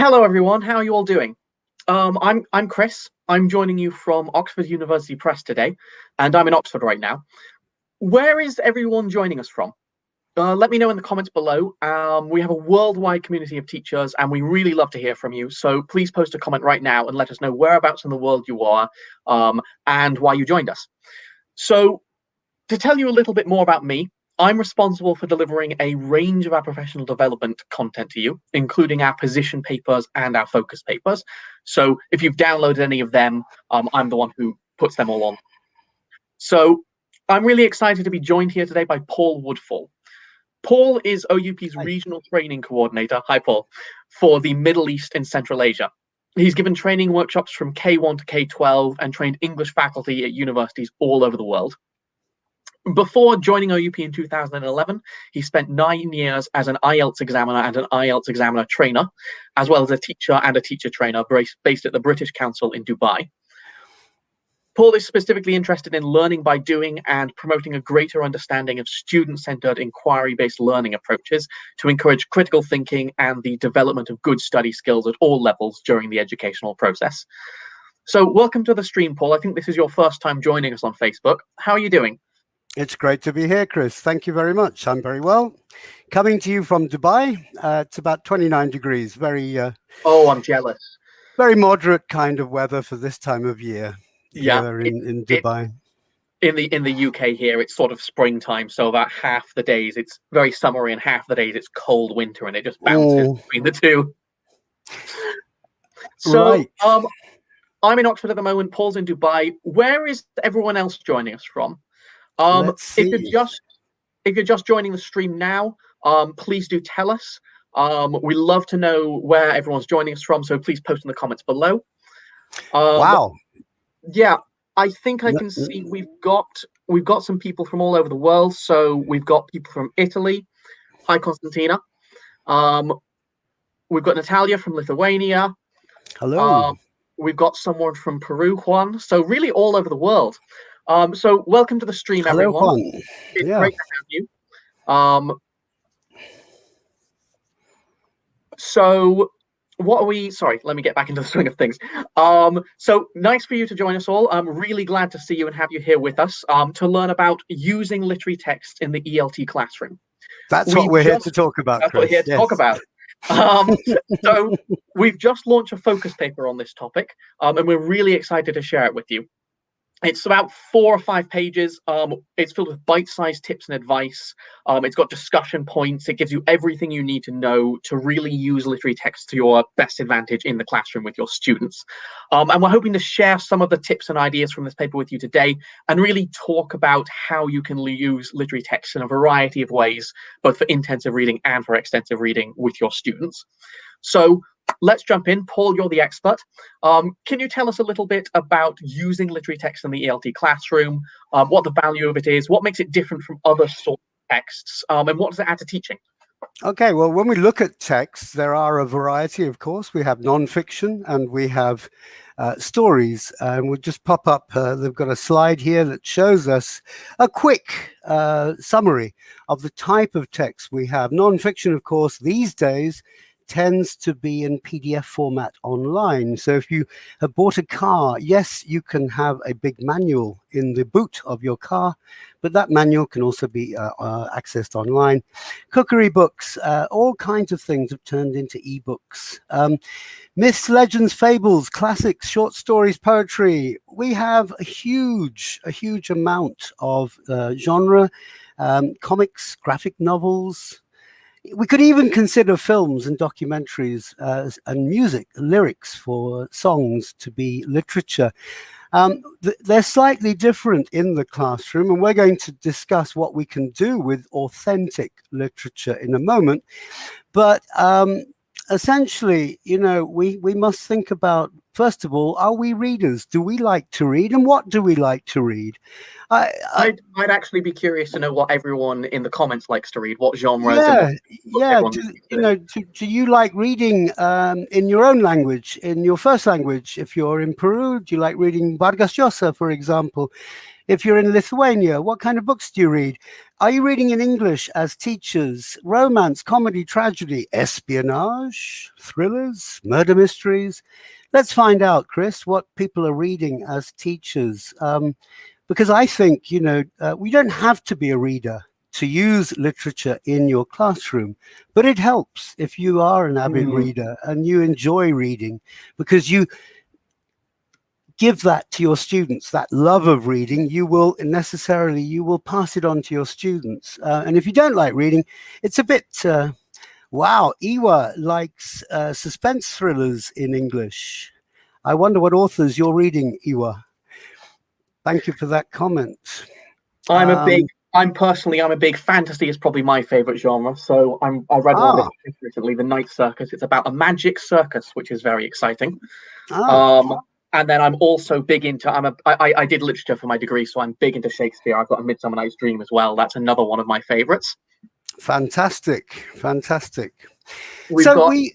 Hello, everyone. How are you all doing? I'm Chris. I'm joining you from Oxford University Press today, and I'm in Oxford right now. Where is everyone joining us from? Let me know in the comments below. We have a worldwide community of teachers, and we really love to hear from you. So please post a comment right now and let us know whereabouts in the world you are and why you joined us. So to tell you a little bit more about me, I'm responsible for delivering a range of our professional development content to you, including our position papers and our focus papers. So if you've downloaded any of them, I'm the one who puts them all on. So I'm really excited to be joined here today by Paul Woodfall. Paul is OUP's regional training coordinator, hi Paul, for the Middle East and Central Asia. He's given training workshops from K1 to K12 and trained English faculty at universities all over the world. Before joining OUP in 2011, he spent 9 years as an IELTS examiner and an IELTS examiner trainer, as well as a teacher and a teacher trainer based at the British Council in Dubai. Paul is specifically interested in learning by doing and promoting a greater understanding of student-centered inquiry-based learning approaches to encourage critical thinking and the development of good study skills at all levels during the educational process. So welcome to the stream, Paul. I think this is your first time joining us on Facebook. How are you doing? It's great to be here, Chris. Thank you very much. I'm very well. Coming to you from Dubai. It's about 29 degrees. Very. Oh, I'm jealous. Very moderate kind of weather for this time of year. Yeah, here in Dubai. In the UK here, it's sort of springtime, so about half the days it's very summery and half the days it's cold winter, and it just bounces between the two. So, right. I'm in Oxford at the moment. Paul's in Dubai. Where is everyone else joining us from? If you're just joining the stream now, please do tell us. We love to know where everyone's joining us from, so please post in the comments below. Wow. Yeah, I think I can see we've got some people from all over the world. So we've got people from Italy. Hi, Constantina. We've got Natalia from Lithuania. Hello. We've got someone from Peru, Juan. So really all over the world. So welcome to the stream, everyone. Hello, Juan. It's great to have you. So what are we? Sorry, let me get back into the swing of things. So nice for you to join us all. I'm really glad to see you and have you here with us to learn about using literary text in the ELT classroom. That's what we're here to talk about. That's what we're here to talk about. So we've just launched a focus paper on this topic, and we're really excited to share it with you. It's about 4 or 5 pages. It's filled with bite-sized tips and advice. It's got discussion points. It gives you everything you need to know to really use literary text to your best advantage in the classroom with your students. And we're hoping to share some of the tips and ideas from this paper with you today and really talk about how you can use literary text in a variety of ways, both for intensive reading and for extensive reading with your students. So let's jump in. Paul, you're the expert. Can you tell us a little bit about using literary text in the ELT classroom, what the value of it is, what makes it different from other sorts of texts, and what does it add to teaching? Okay, well, when we look at texts, there are a variety, of course. We have nonfiction and we have stories. And we'll just pop up, they've got a slide here that shows us a quick summary of the type of text we have. Nonfiction, of course, these days tends to be in PDF format online. So if you have bought a car, yes, you can have a big manual in the boot of your car, but that manual can also be accessed online. Cookery books, all kinds of things have turned into ebooks. Myths, legends, fables, classics, short stories, poetry. We have a huge amount of genre, comics, graphic novels. We could even consider films and documentaries and music, lyrics for songs to be literature. They're slightly different in the classroom, and we're going to discuss what we can do with authentic literature in a moment. But essentially, you know, we must think about, first of all, are we readers? Do we like to read? And what do we like to read? I'd actually be curious to know what everyone in the comments likes to read, what genres. Do you like reading in your own language, in your first language? If you're in Peru, do you like reading Vargas Llosa, for example? If you're in Lithuania, what kind of books do you read? Are you reading in English as teachers? Romance, comedy, tragedy, espionage, thrillers, murder mysteries? Let's find out, Chris, what people are reading as teachers. Because I think, we don't have to be a reader to use literature in your classroom, but it helps if you are an avid Hmm. reader and you enjoy reading, because you give that to your students, that love of reading. You will pass it on to your students. And if you don't like reading, it's a bit wow. Iwa likes suspense thrillers in English. I wonder what authors you're reading, Iwa. Thank you for that comment. I'm a big, um, I'm a big fantasy is probably my favorite genre. So I read one ah that recently, The Night Circus. It's about a magic circus, which is very exciting. ah Um, and then I'm also big into I did literature for my degree, so I'm big into Shakespeare. I've got A Midsummer Night's Dream as well. That's another one of my favorites. fantastic. We've So got we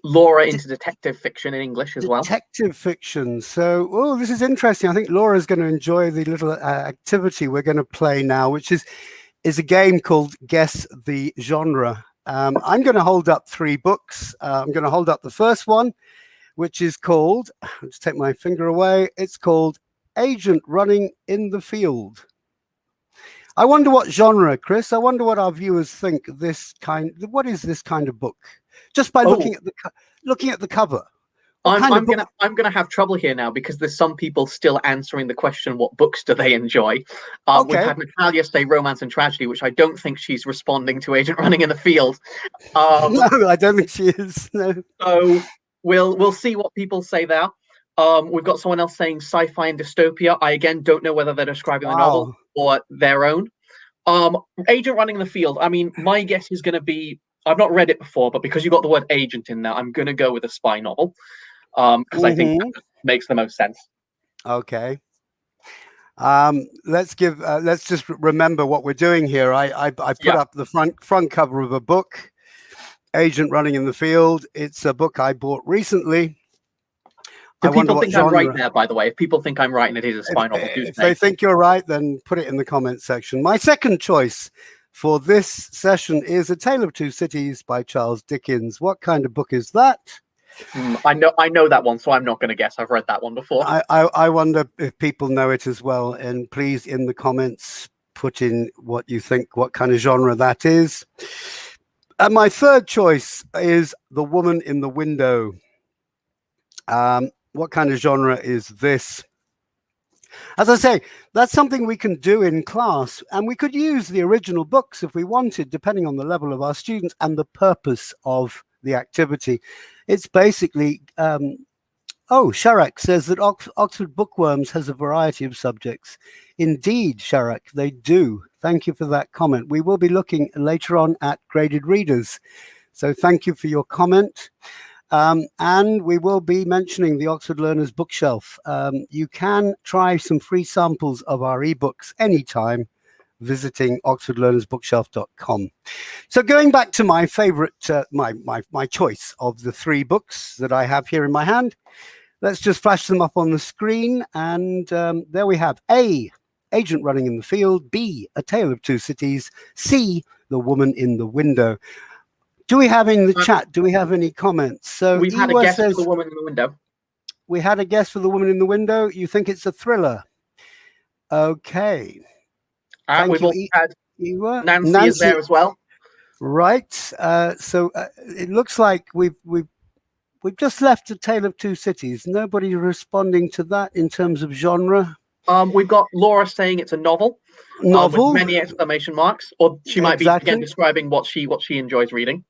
Laura into detective fiction in English as well. detective fiction. So, oh, this is interesting. I think Laura's going to enjoy the little activity we're going to play now, which is a game called Guess the Genre. I'm going to hold up three books. I'm going to hold up the first one, which is called, let's take my finger away, it's called Agent Running in the Field. I wonder what genre, Chris. I wonder what our viewers think what is this kind of book? Just by Oh, looking at the cover. What kind of book? I'm gonna have trouble here now because there's some people still answering the question, what books do they enjoy? We've Okay. had Natalia say romance and tragedy, which I don't think she's responding to Agent Running in the Field. Um, No, I don't think she is. No. so we'll see what people say there. We've got someone else saying sci-fi and dystopia. I again don't know whether they're describing the novel Wow. or their own. Agent Running in the Field. I mean, my guess is going to be. I've not read it before, but because you got the word agent in there, I'm going to go with a spy novel. Because I think Hmm. that makes the most sense. Okay. Let's just remember what we're doing here. I put Yeah. up the front cover of a book, Agent Running in the Field. It's a book I bought recently. I Do wonder people what think I'm right genre. there, by the way? If people think I'm right and it is a spy novel, do If say. they think you're right, then put it in the comments section. My second choice for this session is A Tale of Two Cities by Charles Dickens. What kind of book is that? I know that one, so I'm not going to guess. I've read that one before. I wonder if people know it as well. And please, in the comments, put in what you think, what kind of genre that is. And my third choice is The Woman in the Window. What kind of genre is this? As I say, that's something we can do in class, and we could use the original books if we wanted, depending on the level of our students and the purpose of the activity. It's basically, Sharak says that Oxford Bookworms has a variety of subjects. Indeed, Sharak, they do. Thank you for that comment. We will be looking later on at graded readers. So thank you for your comment. And we will be mentioning the Oxford Learners Bookshelf. You can try some free samples of our ebooks anytime visiting oxfordlearnersbookshelf.com. So going back to my favorite, my choice of the three books that I have here in my hand, let's just flash them up on the screen. And there we have A, Agent Running in the Field, B, A Tale of Two Cities, C, The Woman in the Window. Do we have in the chat? Do we have any comments? So We've had a Ewa guess for says the woman in the window. we had a guess for The Woman in the Window. You think it's a thriller? Okay. Thank We've you, also had Ewa. Nancy is Nancy, there as well. right? So it looks like we've just left A Tale of Two Cities. Nobody responding to that in terms of genre. We've got Laura saying it's a novel, with Novel, many exclamation marks, or she might be again exactly. describing what she enjoys reading.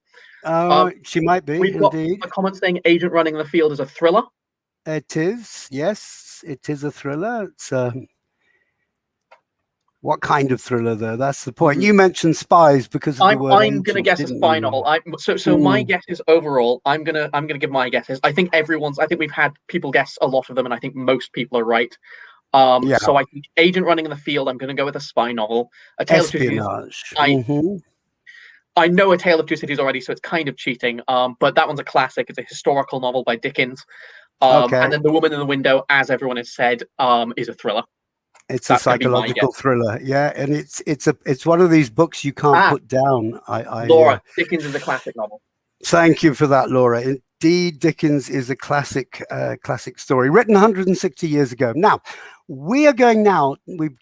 Um, She might be, we've got indeed. a comment saying Agent Running in the Field is a thriller. It is, yes, it is a thriller. It's what kind of thriller, though? That's the point. Hmm. You mentioned spies because of the word I'm gonna agent, guess a didn't spy you? novel. So my guess is overall. I'm gonna give my guesses. I think everyone's. I think we've had people guess a lot of them, and I think most people are right. Yeah, So I think Agent Running in the Field. I'm gonna go with a spy novel. A Tale of Two Cities. espionage. I I know A Tale of Two Cities already, so it's kind of cheating. But that one's a classic. It's a historical novel by Dickens. Okay. And then The Woman in the Window, as everyone has said, is a thriller. It's a That's going to be my psychological guess. thriller, yeah, and it's one of these books you can't Ah, put down. Laura, Dickens is a classic novel. Thank you for that, Laura. Indeed, Dickens is a classic story written 160 years ago. Now, we've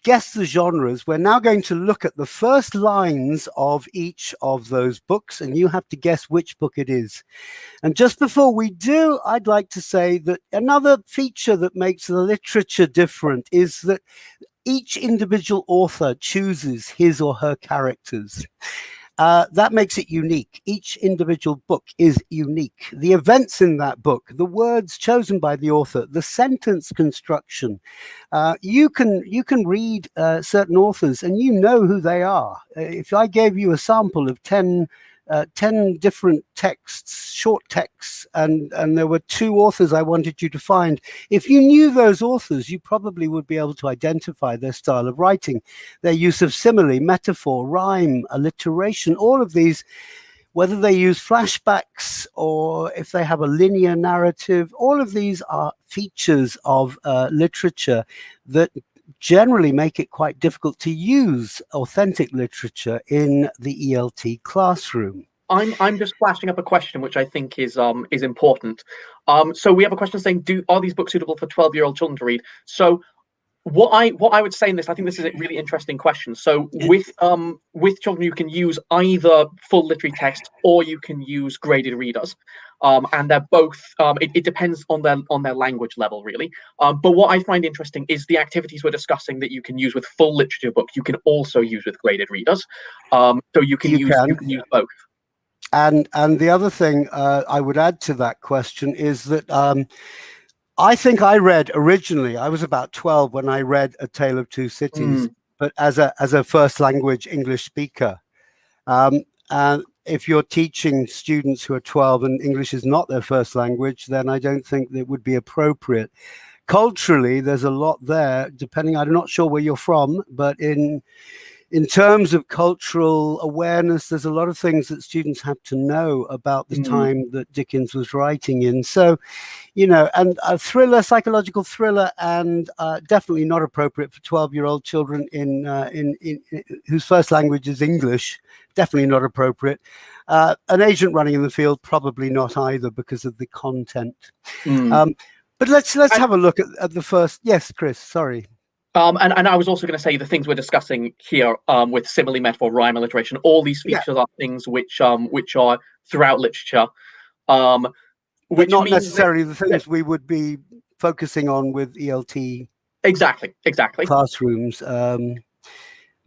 guessed the genres. We're now going to look at the first lines of each of those books, and you have to guess which book it is. And just before we do, I'd like to say that another feature that makes the literature different is that each individual author chooses his or her characters. That makes it unique. Each individual book is unique. The events in that book, the words chosen by the author, the sentence construction. You can read certain authors and you know who they are. If I gave you a sample of 10 different texts, short texts, and there were 2 authors I wanted you to find. If you knew those authors, you probably would be able to identify their style of writing, their use of simile, metaphor, rhyme, alliteration, all of these, whether they use flashbacks or if they have a linear narrative, all of these are features of literature that generally make it quite difficult to use authentic literature in the ELT classroom. I'm just flashing up a question which I think is important. So we have a question saying, are these books suitable for 12-year-old children to read? So what I would say in this, I think this is a really interesting question. So with children, you can use either full literary text or you can use graded readers, and they're both. It depends on their language level, really. But what I find interesting is the activities we're discussing that you can use with full literature book. You can also use with graded readers. So you can use both. And the other thing I would add to that question is that I think I read originally, I was about 12 when I read A Tale of Two Cities, but as a first language English speaker. And if you're teaching students who are 12 and English is not their first language, then I don't think it would be appropriate. Culturally, there's a lot there, I'm not sure where you're from, but in terms of cultural awareness, there's a lot of things that students have to know about the time that Dickens was writing in. So, and a thriller, psychological thriller, and definitely not appropriate for 12-year-old children in whose first language is English. Definitely not appropriate. An agent running in the field, probably not either because of the content. But let's have a look at the first. Yes, Chris. Sorry. And I was also going to say the things we're discussing here with simile, metaphor, rhyme, alliteration, all these features are things which are throughout literature. But not necessarily the things we would be focusing on with ELT exactly classrooms.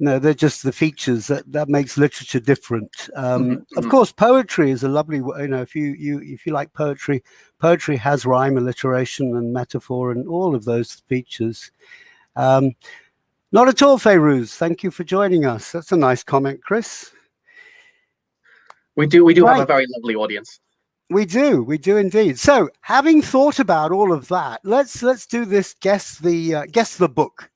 No, they're just the features that makes literature different. Of course, poetry is a lovely, if you like poetry has rhyme, alliteration, and metaphor, and all of those features. Not at all, Feiruz. Thank you for joining us. That's a nice comment, Chris. We do have a very lovely audience. We do indeed. So, having thought about all of that, let's do this. Guess the book.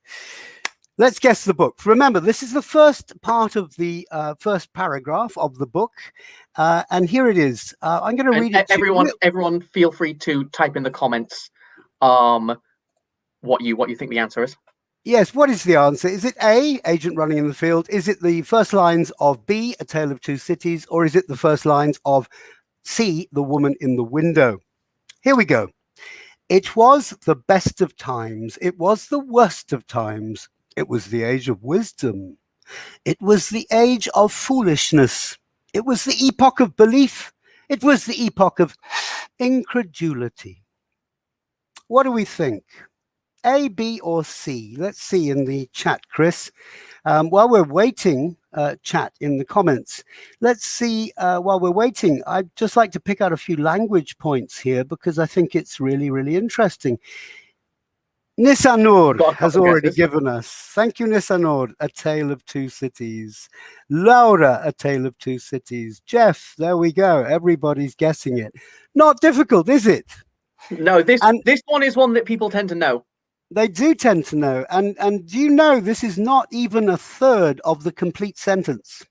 Let's guess the book. Remember, this is the first part of the first paragraph of the book, and here it is. I'm going to read it. Everyone, feel free to type in the comments what you think the answer is. Yes, what is the answer? Is it A, Agent Running in the Field? Is it the first lines of B, A Tale of Two Cities? Or is it the first lines of C, The Woman in the Window? Here we go. It was the best of times. It was the worst of times. It was the age of wisdom. It was the age of foolishness. It was the epoch of belief. It was the epoch of incredulity. What do we think? A, B, or C? Let's see in the chat, Chris. While we're waiting, chat in the comments. Let's see, while we're waiting, I'd just like to pick out a few language points here because I think it's really, really interesting. Nisanur has already given us. Thank you, Nisanur. A Tale of Two Cities. Laura, A Tale of Two Cities. Jeff, there we go. Everybody's guessing it. Not difficult, is it? No, this one is one that people tend to know. They do tend to know. And do you know this is not even a third of the complete sentence?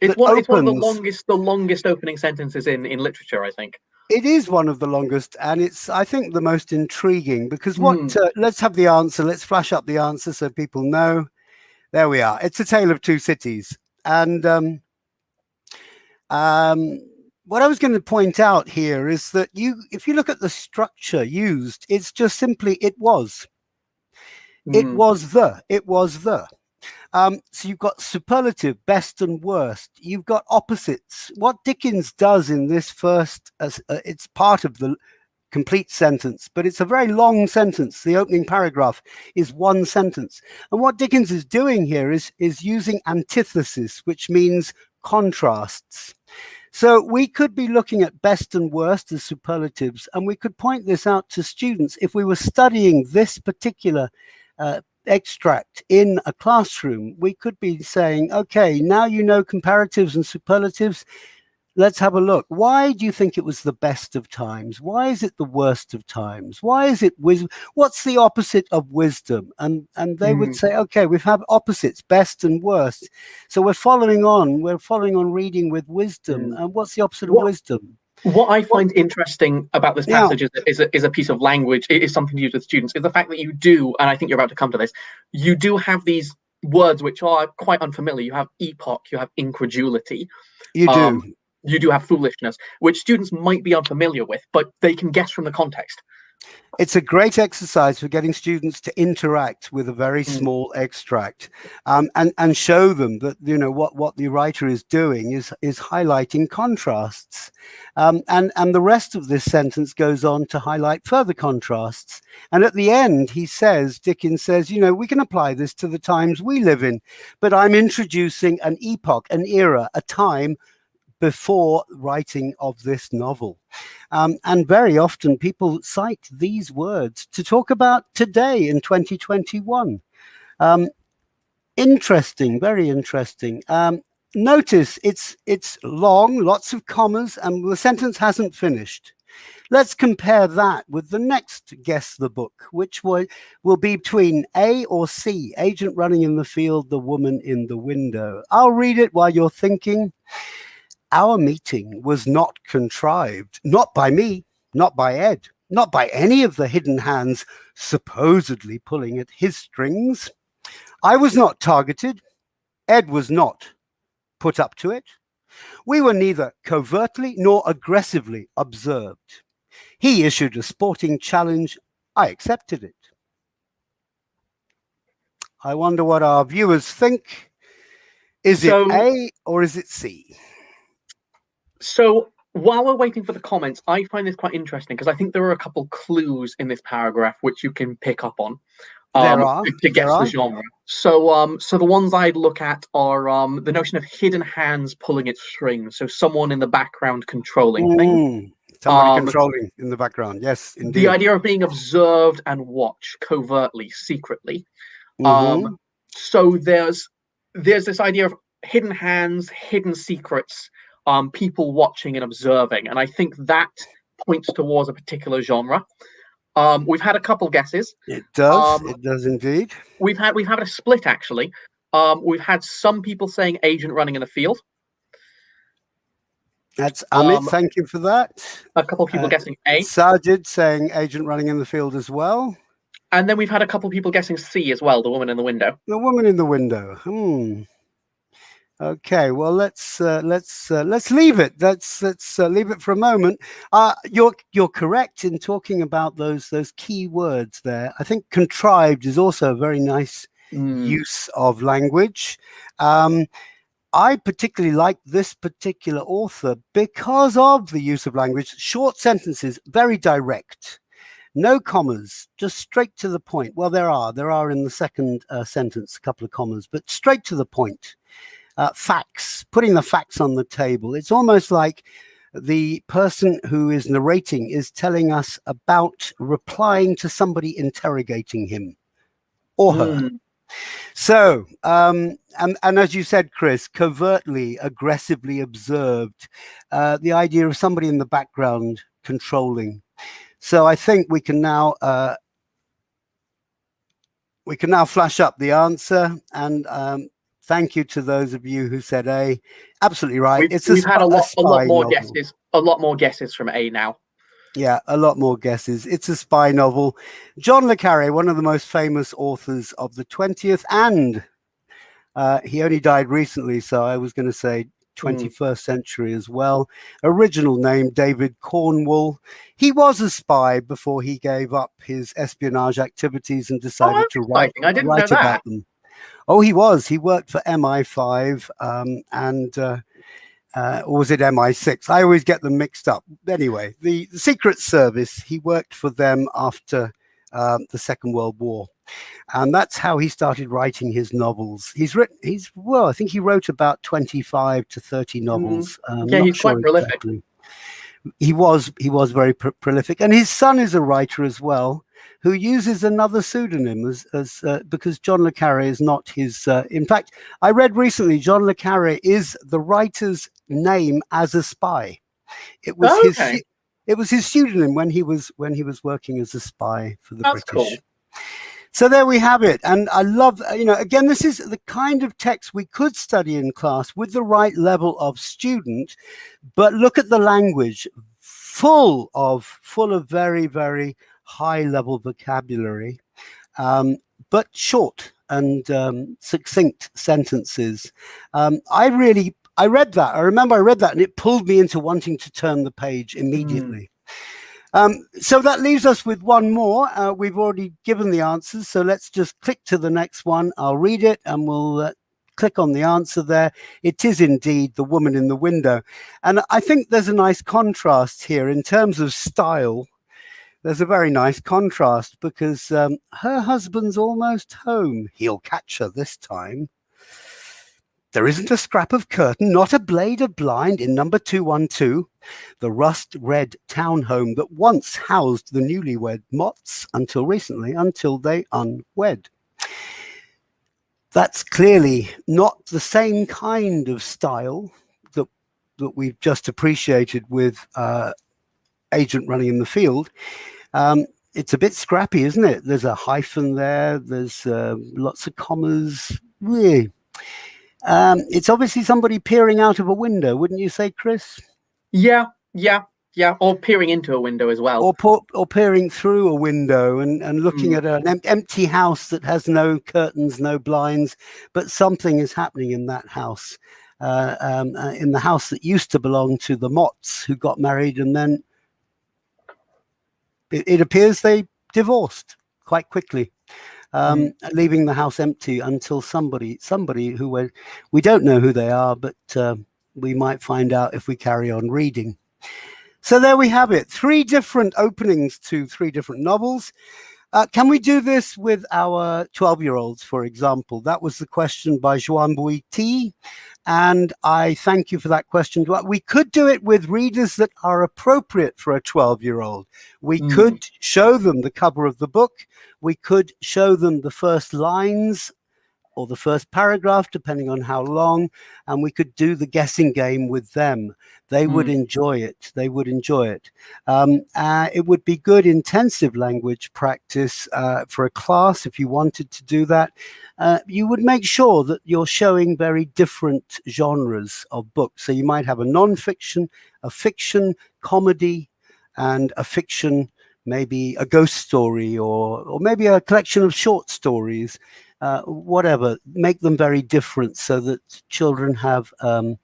It's one of the longest opening sentences in literature, I think. It is one of the longest, and it's, I think, the most intriguing because Mm, let's have the answer. Let's flash up the answer so people know. There we are. It's A Tale of Two Cities. And um, what I was going to point out here is that if you look at the structure used, it's just simply it was. It mm, was the. It was the. So you've got superlative, best and worst. You've got opposites. What Dickens does in this first, it's part of the complete sentence, but it's a very long sentence. The opening paragraph is one sentence. And what Dickens is doing here is using antithesis, which means contrasts. So we could be looking at best and worst as superlatives, and we could point this out to students if we were studying this particular extract in a classroom. We could be saying, okay, now you know comparatives and superlatives. Let's have a look. Why do you think it was the best of times? Why is it the worst of times? Why is it wisdom? What's the opposite of wisdom? And they would mm, say, okay, we've had opposites, best and worst. So we're following on. We're following on reading with wisdom. mm. And what's the opposite of What wisdom? what I What? find interesting about this Now passage is a piece of language. It is something to use with students. Is the fact that you do, and I think you're about to come to this. You do have these words which are quite unfamiliar. You have epoch. You have incredulity. you do. Um, you do have foolishness, which students might be unfamiliar with, but they can guess from the context. It's a great exercise for getting students to interact with a very Mm, small extract, and show them that what the writer is doing is highlighting contrasts, and the rest of this sentence goes on to highlight further contrasts. And at the end, Dickens says, we can apply this to the times we live in, but I'm introducing an epoch, an era, a time before writing of this novel. And very often people cite these words to talk about today in 2021. Um, Interesting, very interesting. Notice it's long, lots of commas, and the sentence hasn't finished. Let's compare that with the next Guess the Book, which will be between A or C, agent running in the field, the woman in the window. I'll read it while you're thinking. Our meeting was not contrived, not by me, not by Ed, not by any of the hidden hands supposedly pulling at his strings. I was not targeted. Ed was not put up to it. We were neither covertly nor aggressively observed. He issued a sporting challenge. I accepted it. I wonder what our viewers think. Is it So, A or is it C? so while we're waiting for the comments, I find this quite interesting because I think there are a couple clues in this paragraph which you can pick up on There are. to There guess the are. genre. So the ones I'd look at are the notion of hidden hands pulling at strings, so someone in the background controlling things. Somebody Um, controlling in the background. Yes, the indeed. idea of being observed and watched covertly, secretly. Um, Hmm. so there's this idea of hidden hands, hidden secrets, people watching and observing, and I think that points towards a particular genre. We've had a couple guesses. It does. Um, It does indeed. we've had a split actually. We've had some people saying agent running in the field. That's Amit. Um, Thank you for that. a couple of people Uh, guessing A, Sajid saying agent running in the field as well. and then we've had a couple of people guessing C as well, the woman in the window. The woman in the window. Okay, well let's leave it. Let's leave it for a moment. You're correct in talking about those key words there. I think contrived is also a very nice Mm, use of language. Um, I particularly like this particular author because of the use of language. Short sentences, very direct, no commas, just straight to the point. Well, there are in the second sentence a couple of commas, but straight to the point. Facts, putting the facts on the table. It's almost like the person who is narrating is telling us about replying to somebody interrogating him or her. mm, So, and as you said, Chris, covertly, aggressively observed, the idea of somebody in the background controlling. So I think we can now flash up the answer, and Thank you to those of you who said A. Absolutely right. It's We've had a a lot spy more novel. guesses, a lot more guesses from A now. Yeah, a lot more guesses. It's a spy novel. John le Carré, one of the most famous authors of the 20th, and he only died recently, so I was going to say 21st century as well. Original name, David Cornwall. He was a spy before he gave up his espionage activities and Oh, decided that's to exciting! I didn't know write that. about them. Oh, he was. He worked for MI5 and or was it MI6? I always get them mixed up. Anyway, the Secret Service, he worked for them after the Second World War. And that's how he started writing his novels. Well, I think he wrote about 25 to 30 novels. I'm Yeah, not he's quite sure prolific. exactly. He was very prolific, and his son is a writer as well, who uses another pseudonym as because John le Carré is not his. In fact, I read recently John le Carré is the writer's name as a spy. It was Oh, his. okay, It was his pseudonym when he was working as a spy for the that's British. cool. So there we have it. And I love, again, this is the kind of text we could study in class with the right level of student, but look at the language, full of very, very high level vocabulary, but short and succinct sentences. I read that. I remember I read that and it pulled me into wanting to turn the page immediately. So that leaves us with one more. We've already given the answers, so let's just click to the next one. I'll read it and we'll click on the answer there. It is indeed The Woman in the Window. And I think there's a nice contrast here in terms of style. There's a very nice contrast because her husband's almost home. He'll catch her this time. There isn't a scrap of curtain, not a blade of blind in number 212, the rust-red townhome that once housed the newlywed Motts until recently, until they unwed. That's clearly not the same kind of style that we've just appreciated with Agent Running in the Field. It's a bit scrappy, isn't it? There's a hyphen there. There's lots of commas. Really. It's obviously somebody peering out of a window, wouldn't you say, Chris? Yeah, or peering into a window as well. Or peering through a window and looking at an empty house that has no curtains, no blinds, but something is happening in that house, in the house that used to belong to the Motts, who got married, and then it appears they divorced quite quickly. Leaving the house empty until somebody who we don't know who they are, but we might find out if we carry on reading. So there we have it. 3 different openings to 3 different novels. Can we do this with our 12-year-olds, for example? That was the question by Joan Bouiti, and I thank you for that question. We could do it with readers that are appropriate for a 12-year-old. We could show them the cover of the book. We could show them the first lines or the first paragraph, depending on how long, and we could do the guessing game with them. They would enjoy it. They would enjoy it. It would be good intensive language practice for a class if you wanted to do that. You would make sure that you're showing very different genres of books. So you might have a non-fiction, a fiction, comedy, and a fiction, maybe a ghost story, or maybe a collection of short stories. Whatever, make them very different so that children have, and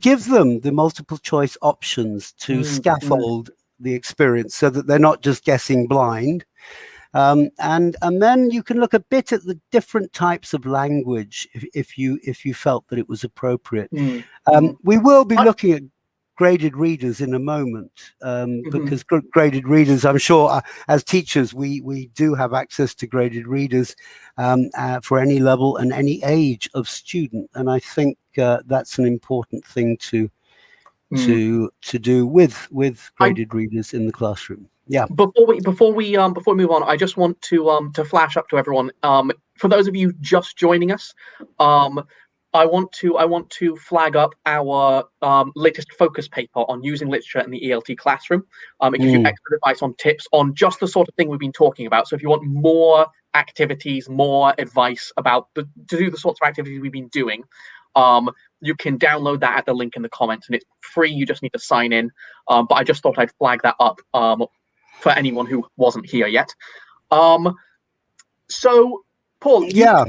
give them the multiple choice options to scaffold the experience so that they're not just guessing blind. And then you can look a bit at the different types of language if you felt that it was appropriate. We will be looking at graded readers in a moment, because graded readers, I'm sure, as teachers, we do have access to graded readers for any level and any age of student, and I think that's an important thing to do with graded readers in the classroom. Yeah. Before we move on, I just want to flash up to everyone. For those of you just joining us, I want to flag up our latest focus paper on using literature in the ELT classroom. It gives you Mm. expert advice on tips on just the sort of thing we've been talking about. So if you want more activities, more advice to do the sorts of activities we've been doing, you can download that at the link in the comments, and it's free. You just need to sign in. But I just thought I'd flag that up for anyone who wasn't here yet. So, Paul, Yeah.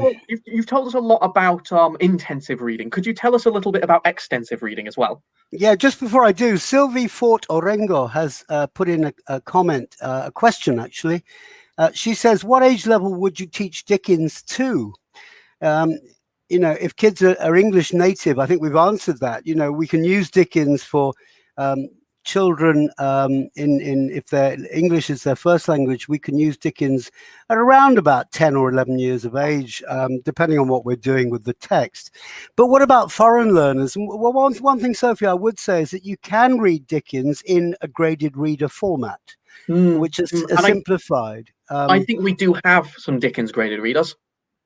you've told us a lot about intensive reading. Could you tell us a little bit about extensive reading as well? Yeah, just before I do, Sylvie Fort Orengo has put in a comment, a question actually. She says, what age level would you teach Dickens to? Um, if kids are English native, I think we've answered that. We can use Dickens for children in if their English is their first language. We can use Dickens at around about 10 or 11 years of age, depending on what we're doing with the text. But what about foreign learners? Well, one thing, Sophie, I would say is that you can read Dickens in a graded reader format, which is And simplified. I think we do have some Dickens graded readers.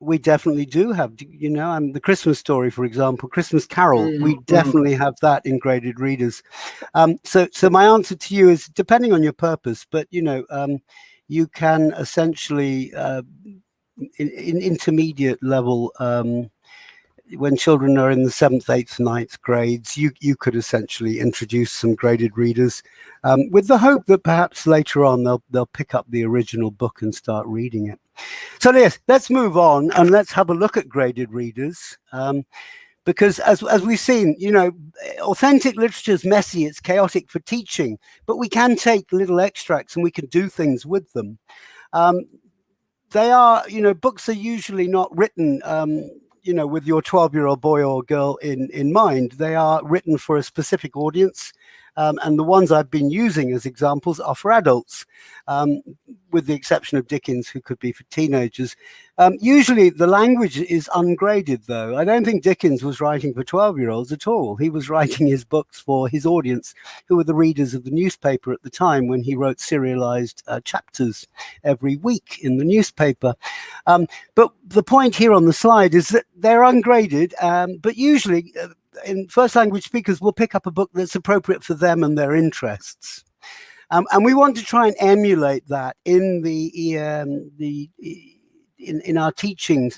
We definitely do have, and the Christmas Story, for example, Christmas Carol, we Mm. definitely have that in graded readers. So my answer to you is depending on your purpose, but you can essentially in intermediate level, when children are in the 7th, 8th, 9th grades, you could essentially introduce some graded readers, with the hope that perhaps later on they'll pick up the original book and start reading it. So yes, let's move on and let's have a look at graded readers, because as we've seen, authentic literature is messy, it's chaotic for teaching, but we can take little extracts and we can do things with them. They are, books are usually not written, with your 12-year-old boy or girl in mind. They are written for a specific audience. And the ones I've been using as examples are for adults, with the exception of Dickens, who could be for teenagers. Usually the language is ungraded, though. I don't think Dickens was writing for 12-year-olds at all. He was writing his books for his audience, who were the readers of the newspaper at the time, when he wrote serialized chapters every week in the newspaper. But the point here on the slide is that they're ungraded, but usually in first language speakers will pick up a book that's appropriate for them and their interests. And we want to try and emulate that in in our teaching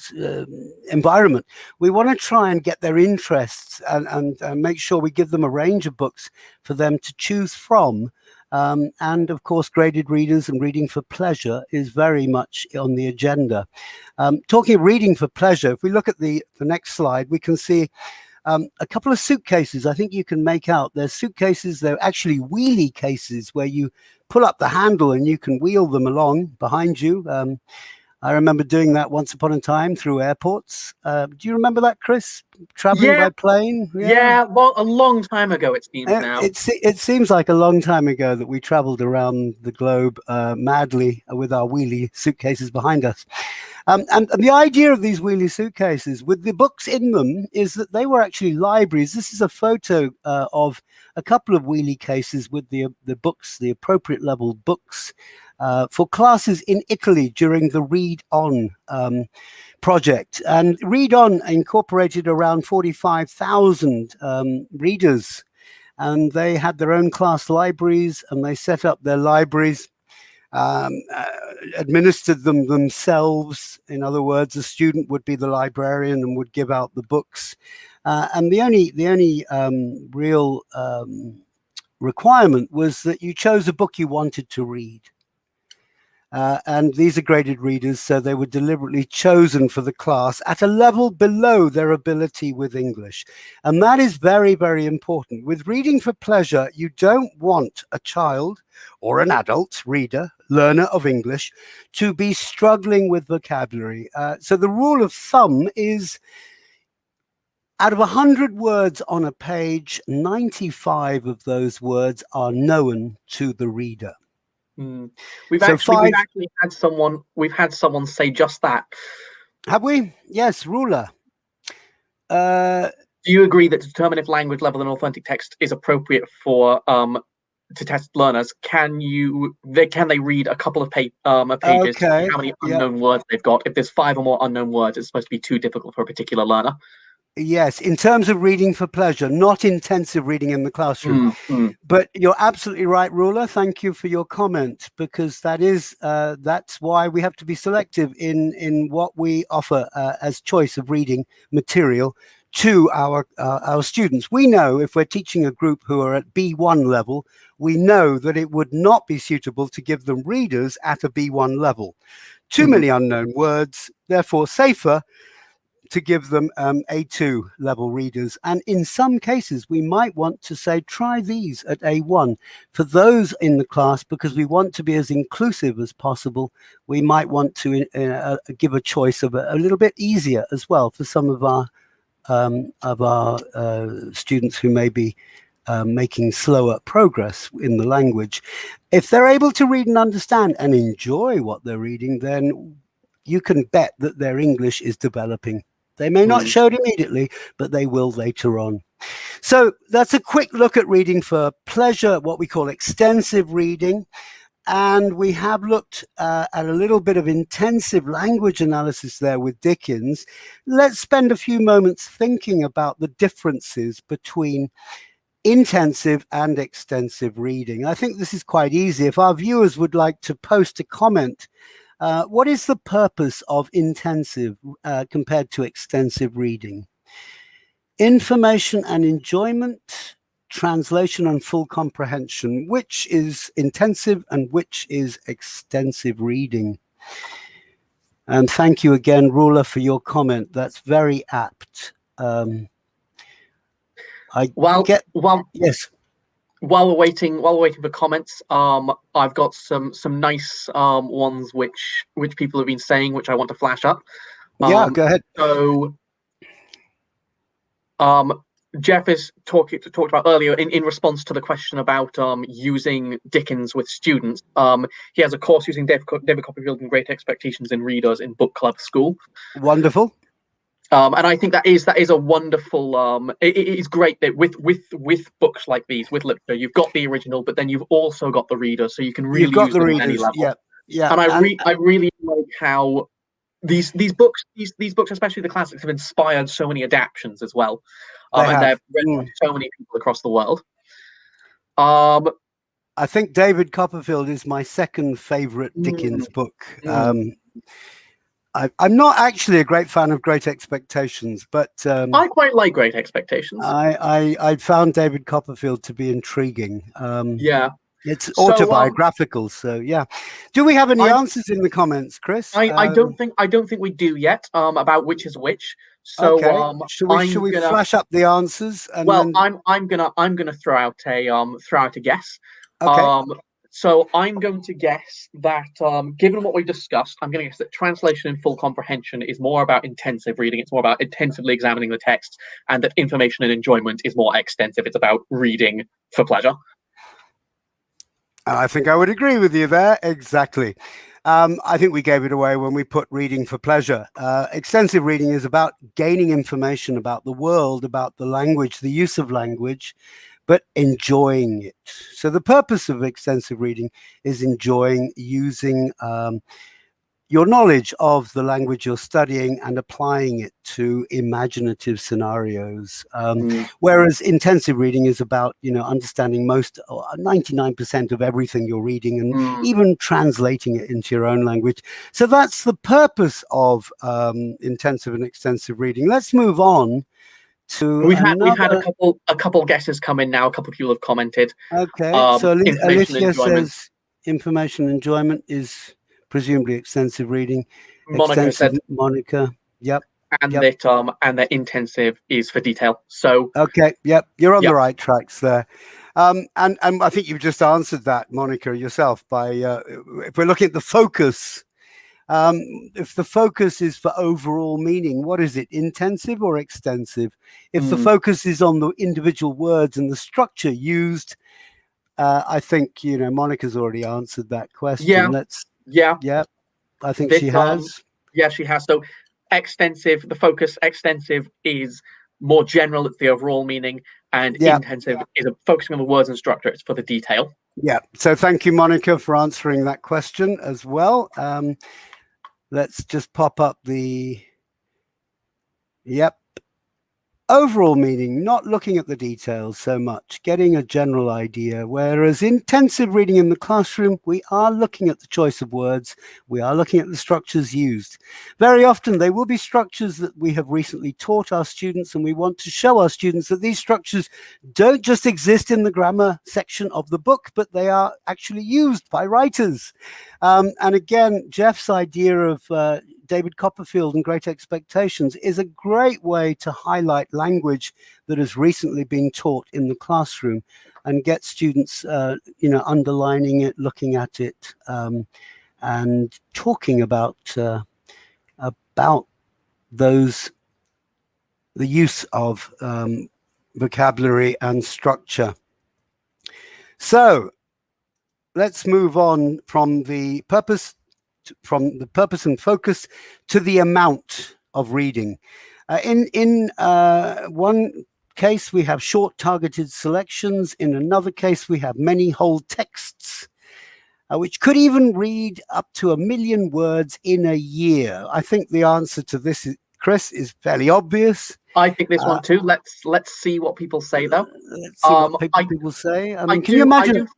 environment. We want to try and get their interests and make sure we give them a range of books for them to choose from. And of course, graded readers and reading for pleasure is very much on the agenda. Talking of reading for pleasure, if we look at the next slide, we can see a couple of suitcases. I think you can make out they're suitcases. They're actually wheelie cases where you pull up the handle and you can wheel them along behind you. I remember doing that once upon a time through airports. Do you remember that, Chris? Traveling Yeah, by plane? yeah. Well, a long time ago it seems now. It seems like a long time ago that we traveled around the globe madly with our wheelie suitcases behind us. And the idea of these wheelie suitcases with the books in them is that they were actually libraries. This is a photo of a couple of wheelie cases with the books, the appropriate level books, for classes in Italy during the Read On project. And Read On incorporated around 45,000 readers, and they had their own class libraries, and they set up their libraries, administered them themselves. In other words, a student would be the librarian and would give out the books. And the only real requirement was that you chose a book you wanted to read. And these are graded readers, so they were deliberately chosen for the class at a level below their ability with English. And that is very, very important. With reading for pleasure, you don't want a child or an adult reader, learner of English, to be struggling with vocabulary. So the rule of thumb is, out of 100 words on a page, 95 of those words are known to the reader. We've actually had someone say just that. Have we? Yes, ruler. Do you agree that to determine if language level in authentic text is appropriate for to test learners, can they read a couple of pages to see how many unknown words they've got? If there's 5 or more unknown words, it's supposed to be too difficult for a particular learner. Yes, in terms of reading for pleasure, not intensive reading in the classroom. But you're absolutely right, Ruler. Thank you for your comment, because that's why we have to be selective in what we offer as choice of reading material to our students. We know if we're teaching a group who are at B1 level, we know that it would not be suitable to give them readers at a B1 level. Too many unknown words, therefore safer to give them A2 level readers. And in some cases, we might want to say, try these at A1. For those in the class, because we want to be as inclusive as possible, we might want to give a choice of a little bit easier as well for some of our students who may be making slower progress in the language. If they're able to read and understand and enjoy what they're reading, then you can bet that their English is developing. They may not show it immediately, but they will later on. So that's a quick look at reading for pleasure, what we call extensive reading. And we have looked at a little bit of intensive language analysis there with Dickens. Let's spend a few moments thinking about the differences between intensive and extensive reading. I think this is quite easy. If our viewers would like to post a comment, what is the purpose of intensive compared to extensive reading? Information and enjoyment, translation and full comprehension. Which is intensive and which is extensive reading? And thank you again, Ruler, for your comment. That's very apt. Yes. While we're waiting for comments, I've got some nice ones which people have been saying, which I want to flash up. Yeah, go ahead. So, Jeff has talked about earlier in response to the question about using Dickens with students. He has a course using David Copperfield and Great Expectations in Readers in Book Club School. Wonderful. And I think that is a wonderful. It is great that with books like these, with literature, you've got the original, but then you've also got the reader, so you can really use them at any level. Yeah. And I really like how these books, especially the classics, have inspired so many adaptions as well, and they're read by so many people across the world. I think David Copperfield is my second favorite Dickens book. I'm not actually a great fan of Great Expectations, but I quite like Great Expectations. I found David Copperfield to be intriguing. Yeah, it's autobiographical, so yeah. Do we have any answers in the comments, Chris? I don't think we do yet. About which is which. So okay. Should we flash up the answers? And well, then... I'm gonna throw out a guess. Okay. So I'm going to guess that, given what we discussed, I'm going to guess that translation and full comprehension is more about intensive reading. It's more about intensively examining the text, and that information and enjoyment is more extensive. It's about reading for pleasure. I think I would agree with you there. Exactly. I think we gave it away when we put reading for pleasure. Extensive reading is about gaining information about the world, about the language, the use of language, but enjoying it. So the purpose of extensive reading is enjoying using your knowledge of the language you're studying and applying it to imaginative scenarios. Whereas intensive reading is about, understanding 99% of everything you're reading and even translating it into your own language. So that's the purpose of intensive and extensive reading. Let's move on. We've had a couple guesses come in now. A couple of people have commented. Okay, so Alicia says information enjoyment is presumably extensive reading. Monica said Monica. Yep. And that intensive is for detail. So okay, yep, you're on the right tracks there. And I think you've just answered that, Monica, yourself by if we're looking at the focus. If the focus is for overall meaning, what is it, intensive or extensive? If the focus is on the individual words and the structure used, I think, Monica's already answered that question. Yeah, I think she has. Yeah, she has. So extensive, the focus extensive is more general, it's the overall meaning, and intensive is focusing on the words and structure, it's for the detail. Yeah, so thank you, Monica, for answering that question as well. Let's just pop up the, overall meaning, not looking at the details so much, getting a general idea. Whereas intensive reading in the classroom, we are looking at the choice of words, we are looking at the structures used. Very often they will be structures that we have recently taught our students, and we want to show our students that these structures don't just exist in the grammar section of the book, but they are actually used by writers. And again, Jeff's idea of David Copperfield and Great Expectations is a great way to highlight language that has recently been taught in the classroom and get students, underlining it, looking at it, and talking about the use of vocabulary and structure. So let's move on from the purpose and focus to the amount of reading. In one case, we have short targeted selections. In another case, we have many whole texts, which could even read up to 1 million words in a year. I think the answer to this, Chris, is fairly obvious. I think this one too. Let's see what people say, though. Let's see what people say. I mean, can you imagine?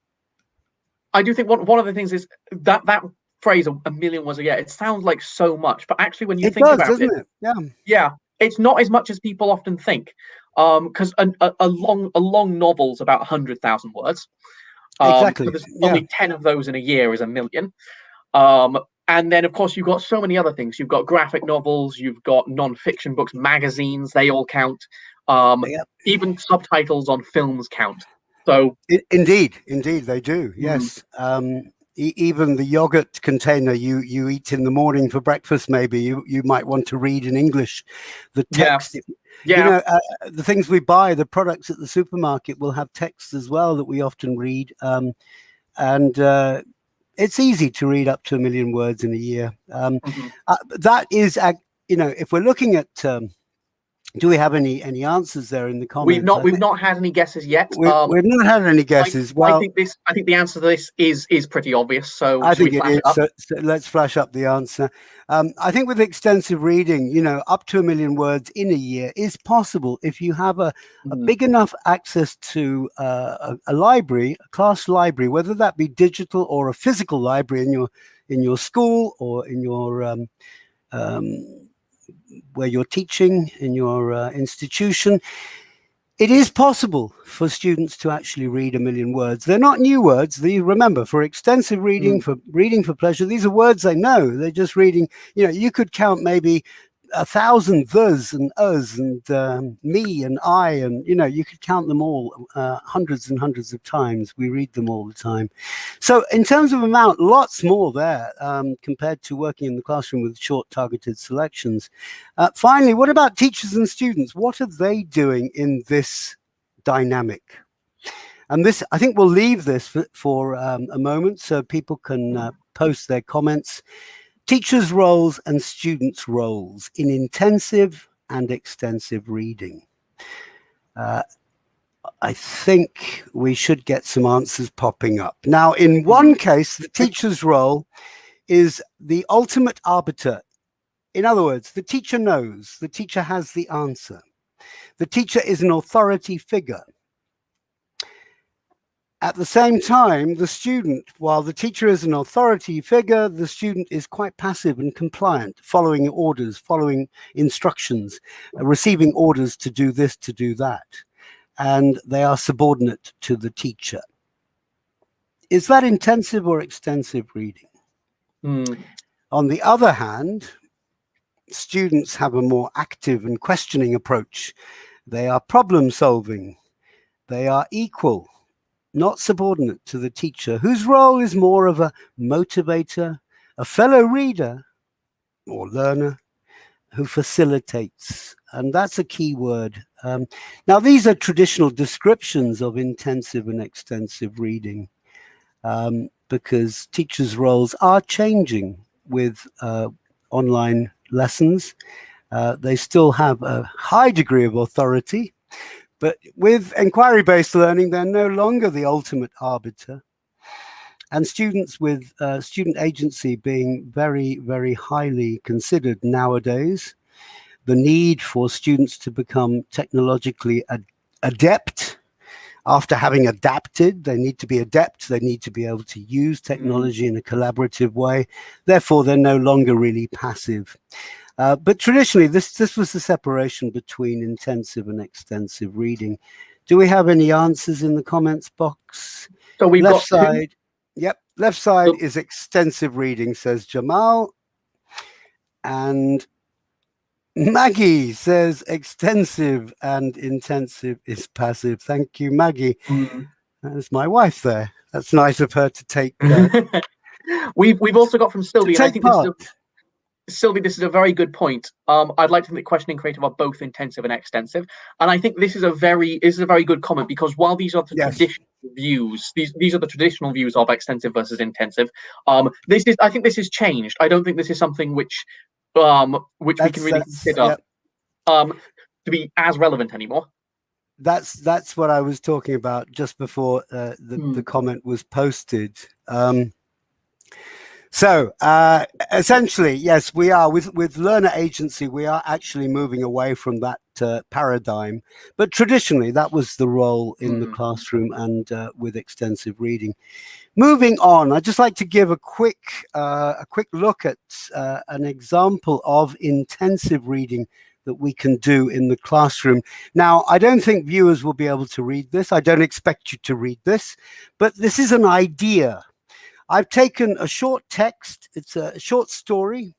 I do think one of the things is that phrase, 1 million words a year, it sounds like so much, but actually when you think about it, doesn't it? Yeah, it's not as much as people often think. Because a long novel's about 100,000 words. Exactly. So there's only 10 of those in a year is 1 million. And then, of course, you've got so many other things. You've got graphic novels, you've got non-fiction books, magazines, they all count. Even subtitles on films count. So indeed, they do. Yes. Even the yogurt container you eat in the morning for breakfast, maybe you might want to read in English. The text, the things we buy, the products at the supermarket will have text as well that we often read. And it's easy to read up to 1 million words in a year. That is, if we're looking at, do we have any answers there in the comments? We've not had any guesses yet. We've not had any guesses. I think the answer to this is pretty obvious. So I think it is. So let's flash up the answer. I think with extensive reading, up to 1 million words in a year is possible if you have a big enough access to a library, a class library, whether that be digital or a physical library in your school or in your where you're teaching in your institution. It is possible for students to actually read 1 million words. They're not new words. Remember, for extensive reading, for reading for pleasure, these are words they know. They're just reading. You could count maybe 1,000 thes and us and me and I, and you could count them all hundreds and hundreds of times. We read them all the time. So in terms of amount, lots more there compared to working in the classroom with short targeted selections. Finally, what about teachers and students? What are they doing in this dynamic? And this, I think we'll leave this for a moment so people can post their comments. Teachers' roles and students' roles in intensive and extensive reading. I think we should get some answers popping up. Now, in one case, the teacher's role is the ultimate arbiter. In other words, the teacher knows, the teacher has the answer. The teacher is an authority figure. At the same time, the student, while the teacher is an authority figure, the student is quite passive and compliant, following orders, following instructions, receiving orders to do this, to do that. And they are subordinate to the teacher. Is that intensive or extensive reading? On the other hand, students have a more active and questioning approach. They are problem solving. They are equal, not subordinate to the teacher, whose role is more of a motivator, a fellow reader or learner who facilitates. And that's a key word. Now, these are traditional descriptions of intensive and extensive reading because teachers' roles are changing with online lessons. They still have a high degree of authority, but with inquiry-based learning, they're no longer the ultimate arbiter. And students with student agency being very, very highly considered nowadays, the need for students to become technologically adept. After having adapted, they need to be adept. They need to be able to use technology in a collaborative way. Therefore, they're no longer really passive. But traditionally, this was the separation between intensive and extensive reading. Do we have any answers in the comments box? So we've Left got two. side. Yep, left side is extensive reading, says Jamal. And Maggie says extensive and intensive is passive. Thank you, Maggie. That's my wife there. That's nice of her to take We've also got from Sylvie, and I think part. Sylvie, this is a very good point. I'd like to think that questioning creative are both intensive and extensive, and I think this is a very good comment, because while these are the traditional views, these are the traditional views of extensive versus intensive. I think this has changed. I don't think this is something which we can really consider to be as relevant anymore. That's what I was talking about just before the comment was posted. So essentially, yes, we are with learner agency. We are actually moving away from that paradigm, but traditionally that was the role in the classroom and with extensive reading. Moving on, I'd just like to give a quick look at an example of intensive reading that we can do in the classroom. Now, I don't think viewers will be able to read this. I don't expect you to read this, but this is an idea. I've taken a short text. It's a short story.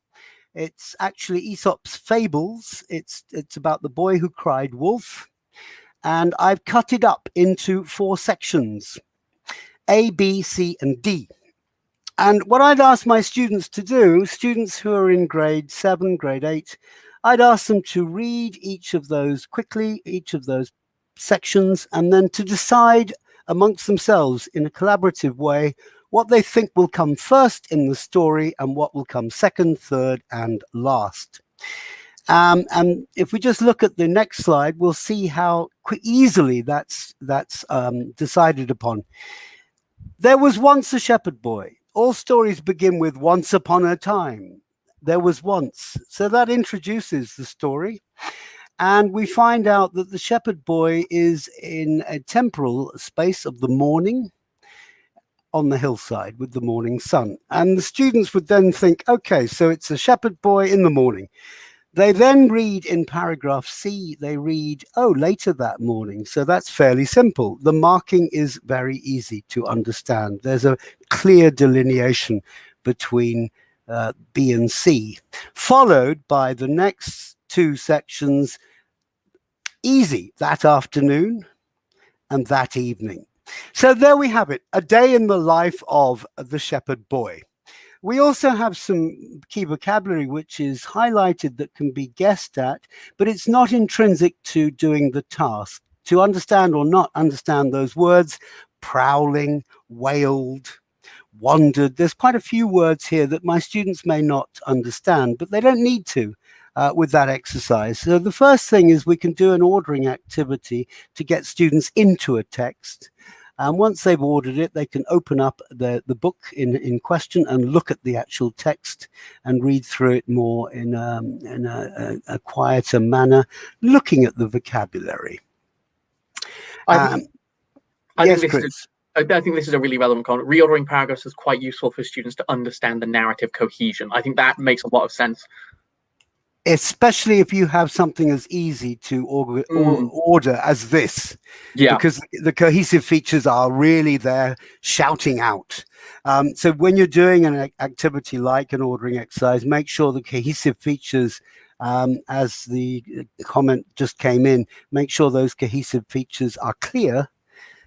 It's actually Aesop's Fables. It's about the boy who cried wolf. And I've cut it up into 4 sections, A, B, C, and D. And what I'd ask my students to do, students who are in grade 7, grade 8, I'd ask them to read each of those quickly, each of those sections, and then to decide amongst themselves in a collaborative way what they think will come first in the story and what will come second, third, and last. And if we just look at the next slide, we'll see how easily that's decided upon. There was once a shepherd boy. All stories begin with once upon a time. There was once. So that introduces the story. And we find out that the shepherd boy is in a temporal space of the morning on the hillside with the morning sun. And the students would then think, okay, so it's a shepherd boy in the morning. They then read in paragraph C, they read, oh, later that morning. So that's fairly simple. The marking is very easy to understand. There's a clear delineation between B and C, followed by the next 2 sections, easy, that afternoon and that evening. So there we have it, a day in the life of the shepherd boy. We also have some key vocabulary which is highlighted that can be guessed at, but it's not intrinsic to doing the task. To understand or not understand those words, prowling, wailed, wandered, there's quite a few words here that my students may not understand, but they don't need to with that exercise. So the first thing is we can do an ordering activity to get students into a text. And once they've ordered it, they can open up the book in question and look at the actual text and read through it more in a quieter manner, looking at the vocabulary. I think Chris. I think this is a really relevant comment. Reordering paragraphs is quite useful for students to understand the narrative cohesion. I think that makes a lot of sense. Especially if you have something as easy to order as this, because the cohesive features are really there shouting out. So when you're doing an activity like an ordering exercise, make sure the cohesive features, as the comment just came in, make sure those cohesive features are clear.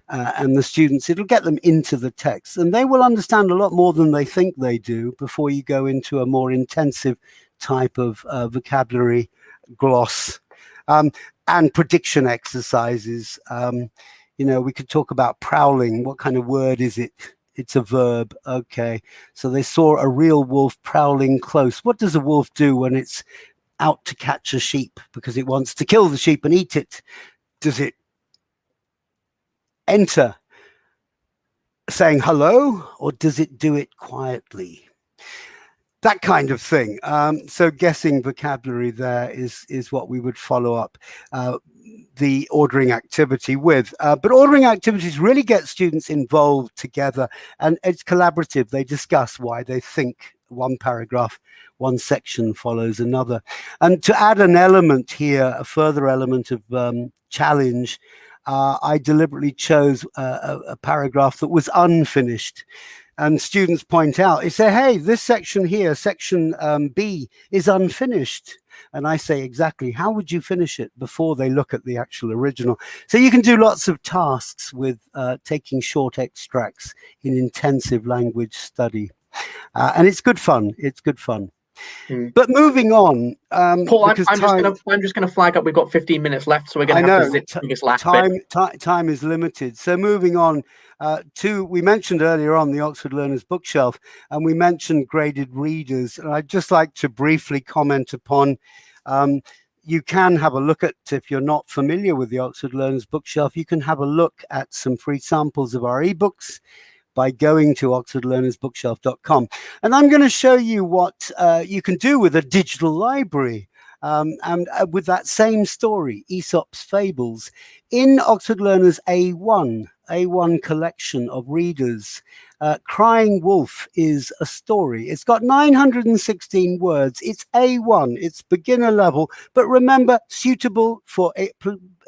And the students, it'll get them into the text, and they will understand a lot more than they think they do before you go into a more intensive type of vocabulary gloss and prediction exercises. We could talk about prowling. What kind of word is it? It's a verb. Okay, so they saw a real wolf prowling close. What does a wolf do when it's out to catch a sheep because it wants to kill the sheep and eat it? Does it enter saying hello, or does it do it quietly? that kind of thing. So guessing vocabulary there is what we would follow up the ordering activity with. But ordering activities really get students involved together, and it's collaborative. They discuss why they think one paragraph, one section follows another. And to add an element here, a further element of challenge, I deliberately chose a paragraph that was unfinished. And students point out, they say, hey, this section here, section B, is unfinished. And I say, exactly, how would you finish it before they look at the actual original? So you can do lots of tasks with taking short extracts in intensive language study. And it's good fun. It's good fun. But moving on, Paul, because I'm just gonna flag up. We've got 15 minutes left, so we're gonna have to zip through this last bit. Time is limited. So moving on we mentioned earlier on the Oxford Learners Bookshelf, and we mentioned graded readers. And I'd just like to briefly comment upon. You can have a look at, if you're not familiar with the Oxford Learners Bookshelf, you can have a look at some free samples of our ebooks by going to oxfordlearnersbookshelf.com. And I'm going to show you what you can do with a digital library. And with that same story, Aesop's Fables, in Oxford Learners A1 collection of readers. Crying Wolf is a story. It's got 916 words. It's A1. It's beginner level. But remember, suitable for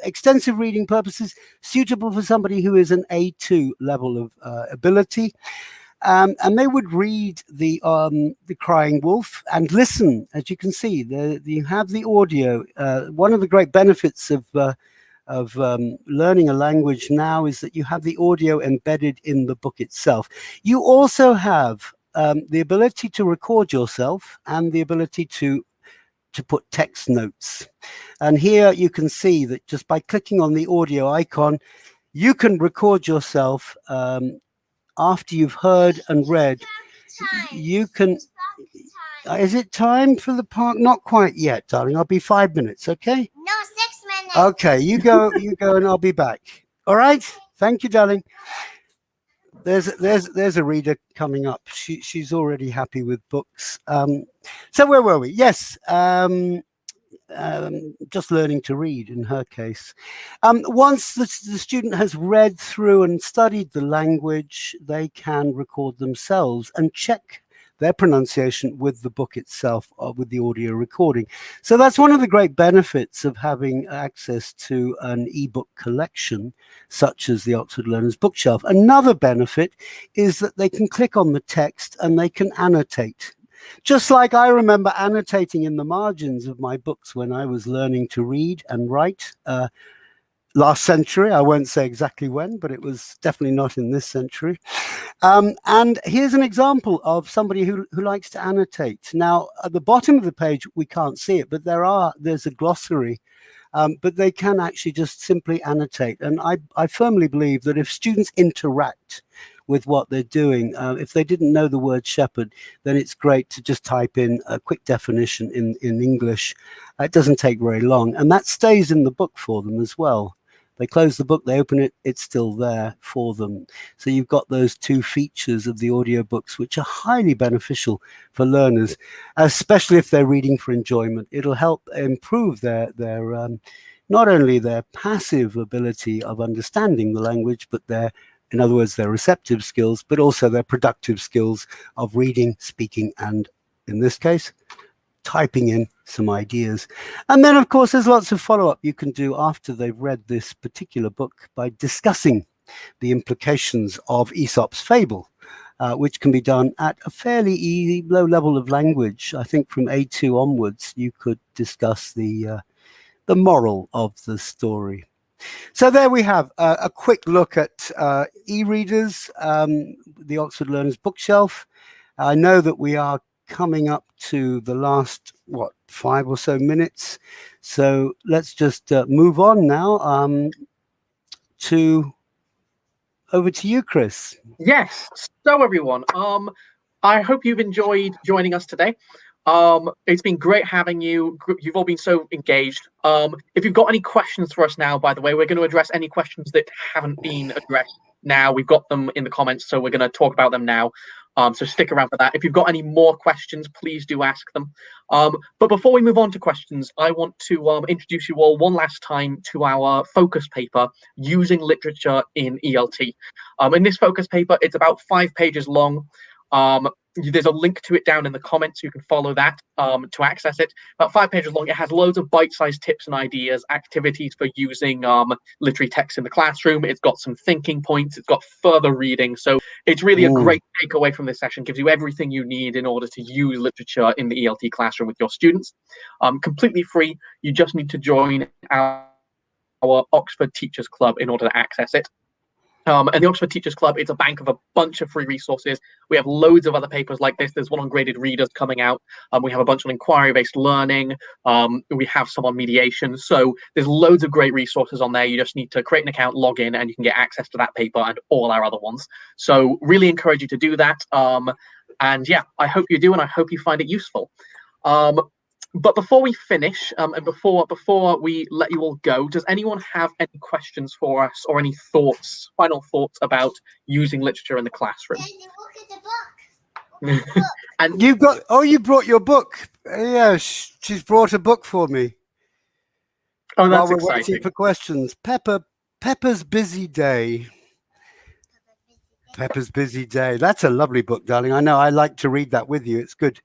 extensive reading purposes, suitable for somebody who is an A2 level of ability. And they would read the Crying Wolf and listen. As you can see, you have the audio. One of the great benefits of learning a language now is that you have the audio embedded in the book itself. You also have the ability to record yourself and the ability to put text notes. And here you can see that just by clicking on the audio icon, you can record yourself after you've heard and read. You can. Is it time for the park? Not quite yet, darling. I'll be 5 minutes, okay? No, 6 minutes. Okay, you go, and I'll be back. All right. Thank you, darling. There's a reader coming up. She's already happy with books. So where were we? Yes. Just learning to read in her case. Once the student has read through and studied the language, they can record themselves and check their pronunciation with the book itself, or with the audio recording. So that's one of the great benefits of having access to an ebook collection, such as the Oxford Learners Bookshelf. Another benefit is that they can click on the text and they can annotate. Just like I remember annotating in the margins of my books when I was learning to read and write last century. I won't say exactly when, but it was definitely not in this century. And here's an example of somebody who likes to annotate. Now, at the bottom of the page, we can't see it, but there's a glossary. But they can actually just simply annotate. And I firmly believe that if students interact with what they're doing, if they didn't know the word shepherd, then it's great to just type in a quick definition in English. It doesn't take very long. And that stays in the book for them as well. They close the book, they open it, it's still there for them. So you've got those two features of the audiobooks, which are highly beneficial for learners, especially if they're reading for enjoyment. It'll help improve their not only their passive ability of understanding the language, but in other words, their receptive skills, but also their productive skills of reading, speaking, and in this case, typing in some ideas. And then, of course, there's lots of follow-up you can do after they've read this particular book by discussing the implications of Aesop's Fable, which can be done at a fairly low level of language. I think from A2 onwards, you could discuss the moral of the story. So there we have a quick look at e-readers, the Oxford Learners Bookshelf. I know that we are coming up to the last 5 or so minutes, so let's just move on now over to you, Chris. Yes. So everyone, I hope you've enjoyed joining us today. It's been great having you. You've all been so engaged. If you've got any questions for us now, by the way, we're going to address any questions that haven't been addressed now. We've got them in the comments, so we're going to talk about them now. So stick around for that. If you've got any more questions, please do ask them. But before we move on to questions, I want to introduce you all one last time to our focus paper, Using Literature in ELT. In this focus paper, it's about 5 pages long. There's a link to it down in the comments. You can follow that to access it. About 5 pages long. It has loads of bite-sized tips and ideas, activities for using literary text in the classroom. It's got some thinking points. It's got further reading. So it's really a great takeaway from this session. Gives you everything you need in order to use literature in the ELT classroom with your students. Completely free. You just need to join our Oxford Teachers Club in order to access it. And the Oxford Teachers Club, it's a bank of a bunch of free resources. We have loads of other papers like this. There's one on graded readers coming out. We have a bunch on inquiry-based learning. We have some on mediation. So there's loads of great resources on there. You just need to create an account, log in, and you can get access to that paper and all our other ones. So really encourage you to do that. And yeah, I hope you do, and I hope you find it useful. But before we finish, and before we let you all go, does anyone have any questions for us or any thoughts, final thoughts about using literature in the classroom? And you brought your book. Yeah, she's brought a book for me. Oh, that's while we're exciting. waiting for questions. Pepper's Busy Day. Pepper's Busy Day. That's a lovely book, darling. I know. I like to read that with you. It's good.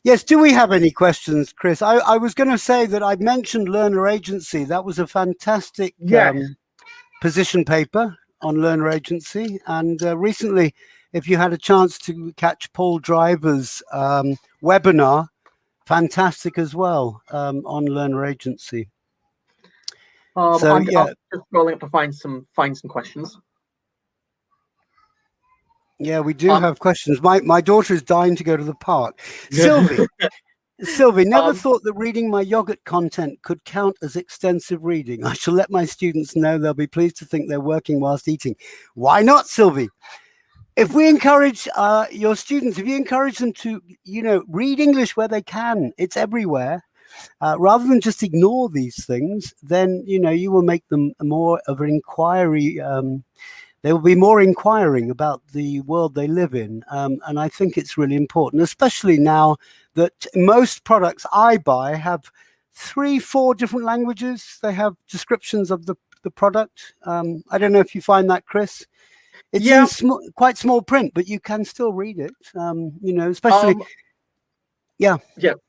Yes, do we have any questions, Chris? I was going to say that I mentioned Learner Agency. That was a fantastic position paper on Learner Agency. And recently, if you had a chance to catch Paul Driver's webinar, fantastic as well, on Learner Agency. I'm just scrolling up to find some questions. Yeah, we do have questions. My daughter is dying to go to the park. Sylvie, never thought that reading my yogurt content could count as extensive reading. I shall let my students know. They'll be pleased to think they're working whilst eating. Why not, Sylvie? If we encourage your students, if you encourage them to, read English where they can, it's everywhere, rather than just ignore these things, then, you will make them more of an inquiry. They will be more inquiring about the world they live in. And I think it's really important, especially now that most products I buy have 3-4 different languages. They have descriptions of the product. I don't know if you find that, Chris. It's in quite small print, but you can still read it, especially. Yeah,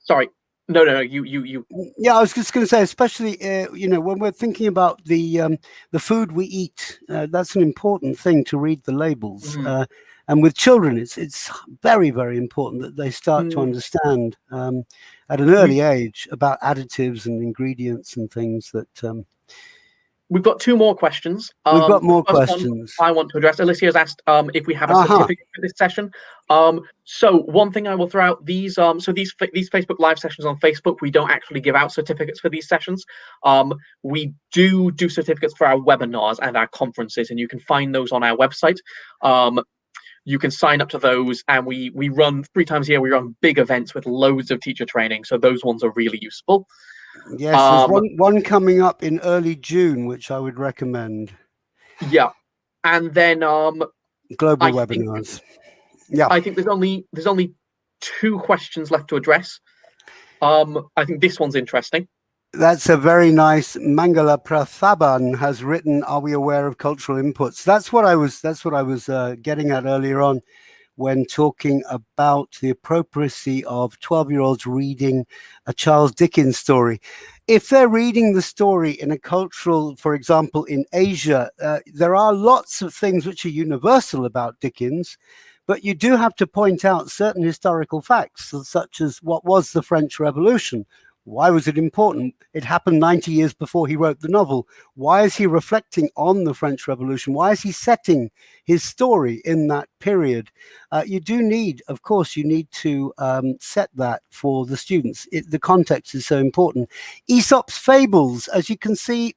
sorry. No, you. Yeah, I was just going to say, especially, when we're thinking about the food we eat, that's an important thing to read the labels. And with children, it's very, very important that they start to understand at an early age about additives and ingredients and things that. We've got 2 more questions. We've got more questions. I want to address. Alicia's asked if we have a certificate for this session. So one thing I will throw out, these Facebook Live sessions on Facebook, we don't actually give out certificates for these sessions. We do certificates for our webinars and our conferences, and you can find those on our website. You can sign up to those, and we run 3 times a year. We run big events with loads of teacher training, so those ones are really useful. Yes, there's one coming up in early June, which I would recommend. Yeah, and then global webinars. I think there's only 2 questions left to address. I think this one's interesting. That's a very nice. Mangala Prathaban has written, "Are we aware of cultural inputs?" That's what I was getting at earlier on, when talking about the appropriacy of 12-year-olds reading a Charles Dickens story. If they're reading the story in a cultural, for example, in Asia, there are lots of things which are universal about Dickens, but you do have to point out certain historical facts, such as what was the French Revolution? Why was it important? It happened 90 years before he wrote the novel. Why is he reflecting on the French Revolution? Why is he setting his story in that period? You do need, of course, you need to set that for the students. The context is so important. Aesop's fables, as you can see,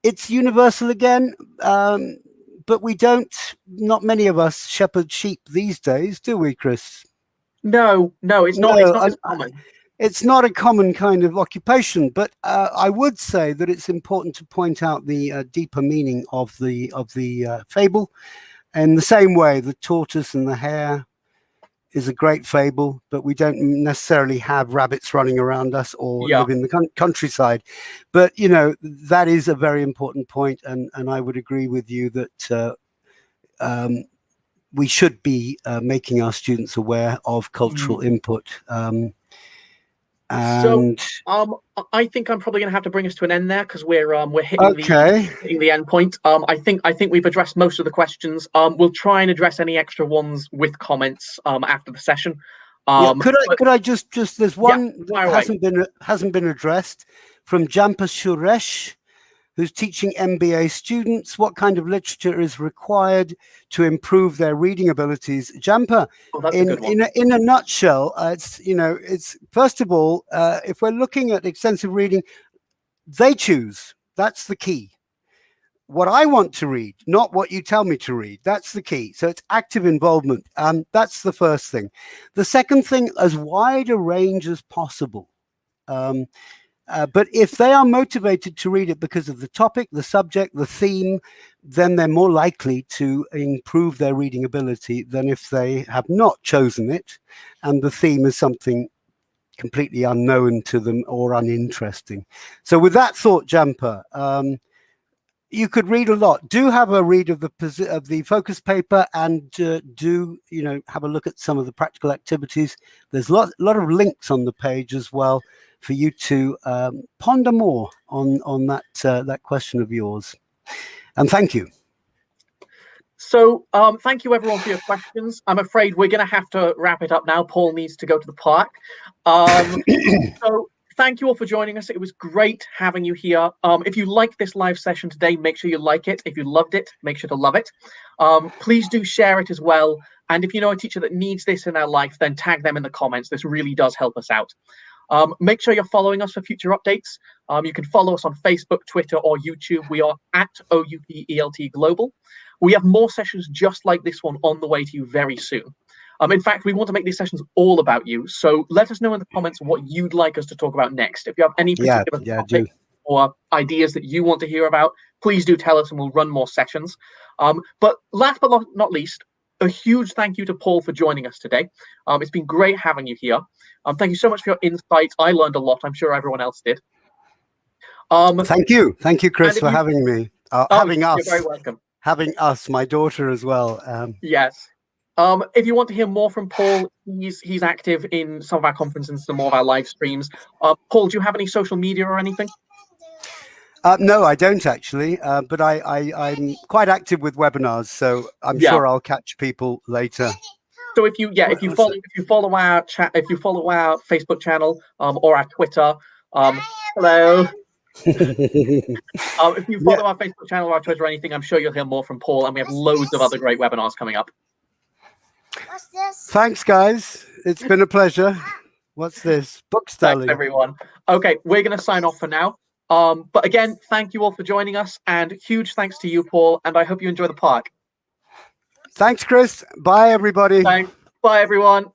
it's universal again, but not many of us shepherd sheep these days, do we, Chris? No, it's not as common. It's not a common kind of occupation, but I would say that it's important to point out the deeper meaning of the fable, In the same way, the tortoise and the hare is a great fable, but we don't necessarily have rabbits running around us or Yeah. live in the countryside. But, you know, that is a very important point, and I would agree with you that we should be making our students aware of cultural input. So, And I think I'm probably going to have to bring us to an end there because we're hitting okay, the end point. I think we've addressed most of the questions. We'll try and address any extra ones with comments after the session. yeah. But Could I just there's yeah, one that fire away. hasn't been addressed from Jampa Suresh, who's teaching MBA students. What kind of literature is required to improve their reading abilities? Jampa, Oh, that's a good one. in a nutshell, it's, you know, it's first of all, if we're looking at extensive reading, they choose. That's the key. What I want to read, not what you tell me to read. That's the key. So it's active involvement. That's the first thing. The second thing, as wide a range as possible. But if they are motivated to read it because of the topic, the subject, the theme, then they're more likely to improve their reading ability than if they have not chosen it and the theme is something completely unknown to them or uninteresting. So with that thought, Jampa, you could read a lot. Do have a read of the focus paper, and do, you know, have a look at some of the practical activities. There's a lot of links on the page as well for you to ponder more on that question of yours. And thank you. So, thank you everyone for your questions. I'm afraid we're going to have to wrap it up now. Paul needs to go to the park. So thank you all for joining us. It was great having you here. If you liked this live session today, make sure you like it. If you loved it, make sure to love it. Please do share it as well. And if you know a teacher that needs this in their life, then tag them in the comments. This really does help us out. Make sure you're following us for future updates. You can follow us on Facebook, Twitter, or YouTube. We are at OUPELT Global. We have more sessions just like this one on the way to you very soon. In fact, we want to make these sessions all about you. So let us know in the comments what you'd like us to talk about next. If you have any particular topic or ideas that you want to hear about, please do tell us and we'll run more sessions. But last but not least, a huge thank you to Paul for joining us today. It's been great having you here. Thank you so much for your insights. I learned a lot. I'm sure everyone else did. Thank you, Chris, for having me. Having us. You're very welcome. Having us, my daughter as well. Yes. If you want to hear more from Paul, he's active in some of our conferences and some more of our live streams. Paul, do you have any social media or anything? No, I don't actually, but I'm quite active with webinars, so I'm sure I'll catch people later. So if you follow our Facebook channel or our Twitter, hello. If you follow our Facebook channel or our Twitter or anything, I'm sure you'll hear more from Paul, and we have loads of other great webinars coming up. What's this? Thanks, guys. It's been a pleasure. What's this? Books, darling. Thanks, everyone. Okay, we're going to sign off for now. But again, thank you all for joining us, and huge thanks to you, Paul, and I hope you enjoy the park. Thanks, Chris. Bye, everybody. Thanks. Bye, everyone.